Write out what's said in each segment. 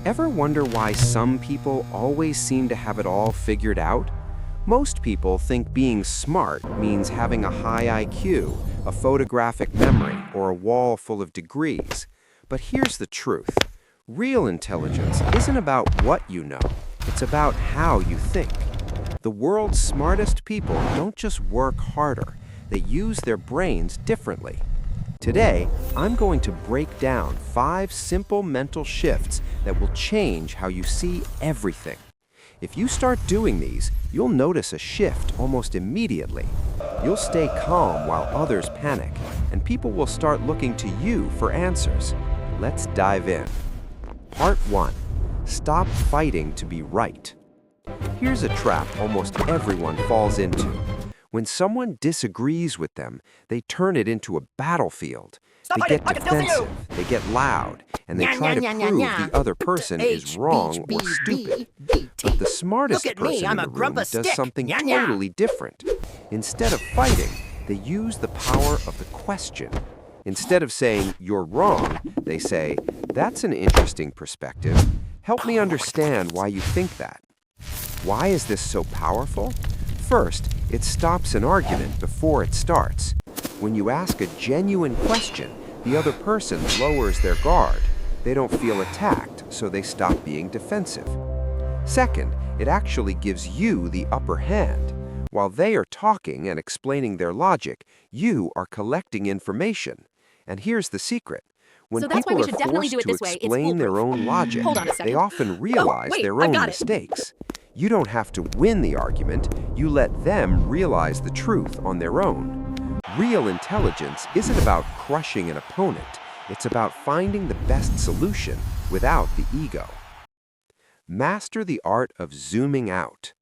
Ever wonder why some people always seem to have it all figured out? Most people think being smart means having a high IQ, a photographic memory, or a wall full of degrees. But here's the truth. Real intelligence isn't about what you know, it's about how you think. The world's smartest people don't just work harder, they use their brains differently. Today, I'm going to break down 5 simple mental shifts that will change how you see everything. If you start doing these, you'll notice a shift almost immediately. You'll stay calm while others panic, and people will start looking to you for answers. Let's dive in. Part 1. Stop fighting to be right. Here's a trap almost everyone falls into. When someone disagrees with them, they turn it into a battlefield. They get defensive, they get loud, and they try to prove the other person is wrong or stupid. But the smartest person in the room does something totally different. Instead of fighting, they use the power of the question. Instead of saying, "You're wrong," they say, "That's an interesting perspective. Help me understand why you think that." Why is this so powerful? First, it stops an argument before it starts. When you ask a genuine question, the other person lowers their guard. They don't feel attacked, so they stop being defensive. Second, it actually gives you the upper hand. While they are talking and explaining their logic, you are collecting information. And here's the secret. When people are forced to explain their own logic, they often realize their own mistakes. You don't have to win the argument, you let them realize the truth on their own. Real intelligence isn't about crushing an opponent, it's about finding the best solution without the ego. Master the art of zooming out.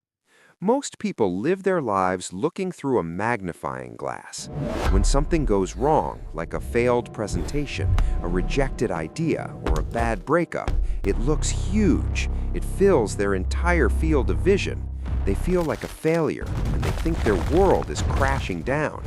Most people live their lives looking through a magnifying glass. When something goes wrong, like a failed presentation, a rejected idea, or a bad breakup, it looks huge. It fills their entire field of vision. They feel like a failure, and they think their world is crashing down.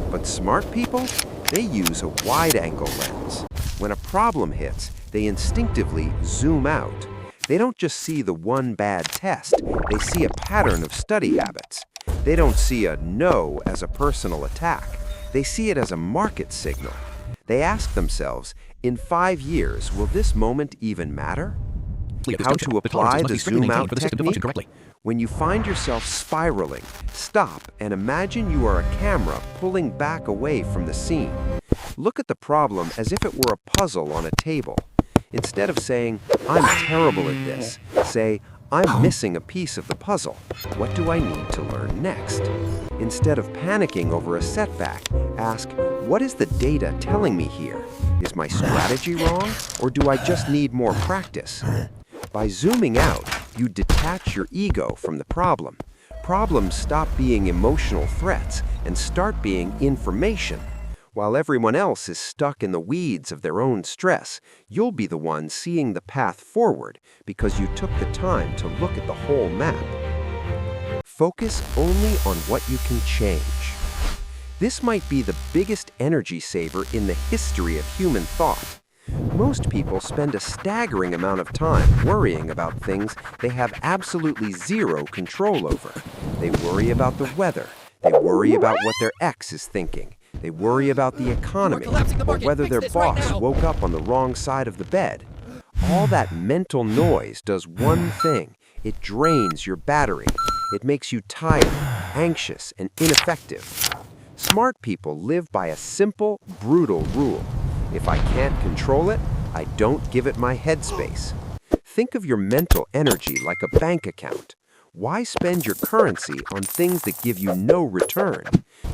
But smart people, they use a wide-angle lens. When a problem hits, they instinctively zoom out. They don't just see the one bad test, they see a pattern of study habits. They don't see a no as a personal attack. They see it as a market signal. They ask themselves, in 5 years, will this moment even matter? How to apply the zoom out technique? When you find yourself spiraling, stop and imagine you are a camera pulling back away from the scene. Look at the problem as if it were a puzzle on a table. Instead of saying, "I'm terrible at this," say, "I'm missing a piece of the puzzle. What do I need to learn next?" Instead of panicking over a setback, ask, "What is the data telling me here? Is my strategy wrong, or do I just need more practice?" By zooming out, you detach your ego from the problem. Problems stop being emotional threats and start being information. While everyone else is stuck in the weeds of their own stress, you'll be the one seeing the path forward because you took the time to look at the whole map. Focus only on what you can change. This might be the biggest energy saver in the history of human thought. Most people spend a staggering amount of time worrying about things they have absolutely zero control over. They worry about the weather. They worry about what their ex is thinking. They worry about the economy, or whether their boss woke up on the wrong side of the bed. All that mental noise does one thing. It drains your battery. It makes you tired, anxious, and ineffective. Smart people live by a simple, brutal rule. If I can't control it, I don't give it my headspace. Think of your mental energy like a bank account. Why spend your currency on things that give you no return?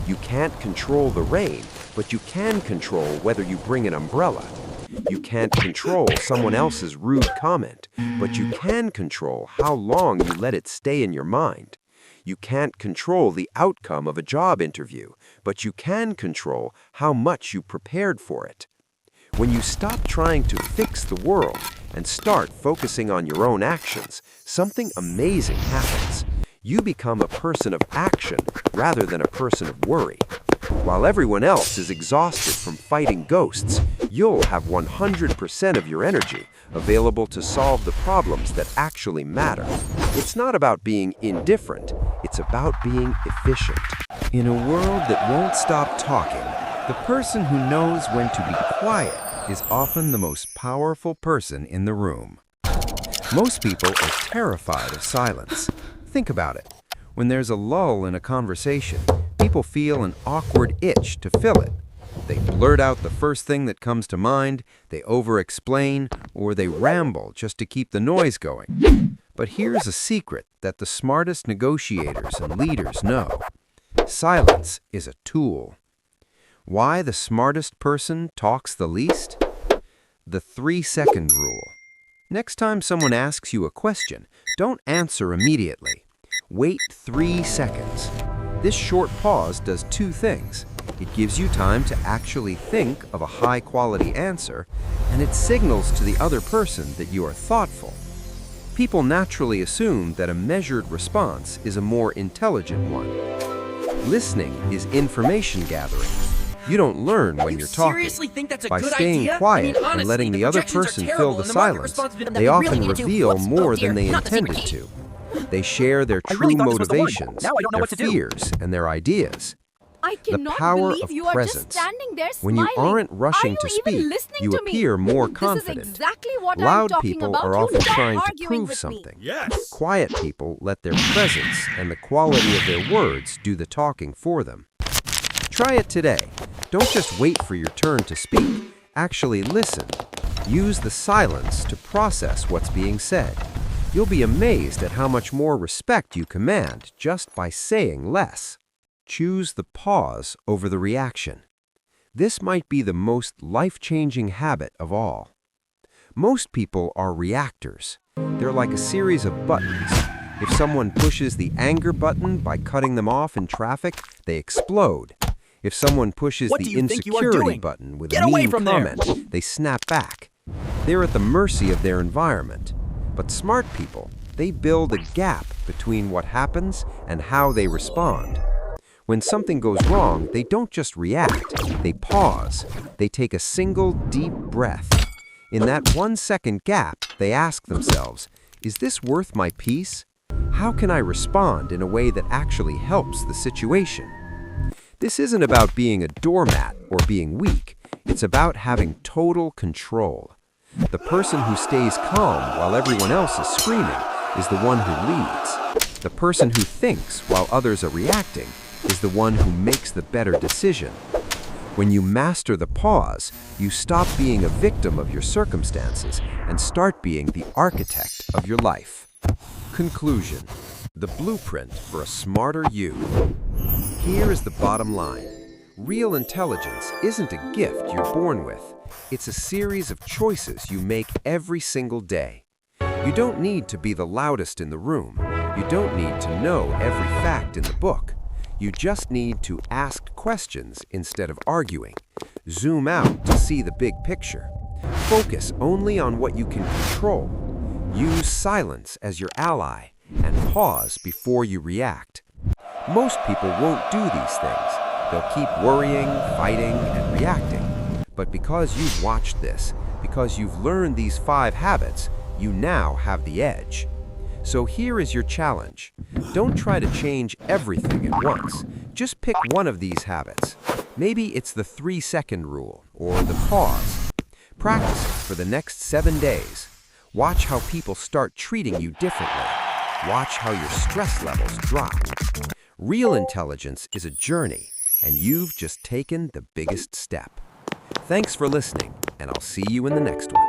You can't control the rain, but you can control whether you bring an umbrella. You can't control someone else's rude comment, but you can control how long you let it stay in your mind. You can't control the outcome of a job interview, but you can control how much you prepared for it. When you stop trying to fix the world and start focusing on your own actions, something amazing happens. You become a person of action rather than a person of worry. While everyone else is exhausted from fighting ghosts, you'll have 100% of your energy available to solve the problems that actually matter. It's not about being indifferent, it's about being efficient. In a world that won't stop talking, the person who knows when to be quiet is often the most powerful person in the room. Most people are terrified of silence. Think about it. When there's a lull in a conversation, people feel an awkward itch to fill it. They blurt out the first thing that comes to mind, they over-explain, or they ramble just to keep the noise going. But here's a secret that the smartest negotiators and leaders know. Silence is a tool. Why the smartest person talks the least? The 3-second rule. Next time someone asks you a question, don't answer immediately. Wait 3 seconds. This short pause does 2 things. It gives you time to actually think of a high-quality answer, and it signals to the other person that you are thoughtful. People naturally assume that a measured response is a more intelligent one. Listening is information gathering. You don't learn when you're talking. By staying quiet and letting the other person fill the silence, they often reveal more than they intended to. They share their true motivations, their fears, and their ideas. The power of presence. When you aren't rushing to speak, you appear more confident. Loud people are often trying to prove something. Quiet people let their presence and the quality of their words do the talking for them. Try it today. Don't just wait for your turn to speak. Actually listen. Use the silence to process what's being said. You'll be amazed at how much more respect you command just by saying less. Choose the pause over the reaction. This might be the most life-changing habit of all. Most people are reactors. They're like a series of buttons. If someone pushes the anger button by cutting them off in traffic, they explode. If someone pushes the insecurity button with a mean comment, they snap back. They're at the mercy of their environment. But smart people, they build a gap between what happens and how they respond. When something goes wrong, they don't just react, they pause. They take a single deep breath. In that 1-second gap, they ask themselves, is this worth my peace? How can I respond in a way that actually helps the situation? This isn't about being a doormat or being weak. It's about having total control. The person who stays calm while everyone else is screaming is the one who leads. The person who thinks while others are reacting is the one who makes the better decision. When you master the pause, you stop being a victim of your circumstances and start being the architect of your life. Conclusion: the blueprint for a smarter you. Here is the bottom line. Real intelligence isn't a gift you're born with. It's a series of choices you make every single day. You don't need to be the loudest in the room. You don't need to know every fact in the book. You just need to ask questions instead of arguing. Zoom out to see the big picture. Focus only on what you can control. Use silence as your ally and pause before you react. Most people won't do these things. They'll keep worrying, fighting, and reacting. But because you've watched this, because you've learned these 5 habits, you now have the edge. So here is your challenge. Don't try to change everything at once. Just pick one of these habits. Maybe it's the 3-second rule or the pause. Practice it for the next 7 days. Watch how people start treating you differently. Watch how your stress levels drop. Real intelligence is a journey, and you've just taken the biggest step. Thanks for listening, and I'll see you in the next one.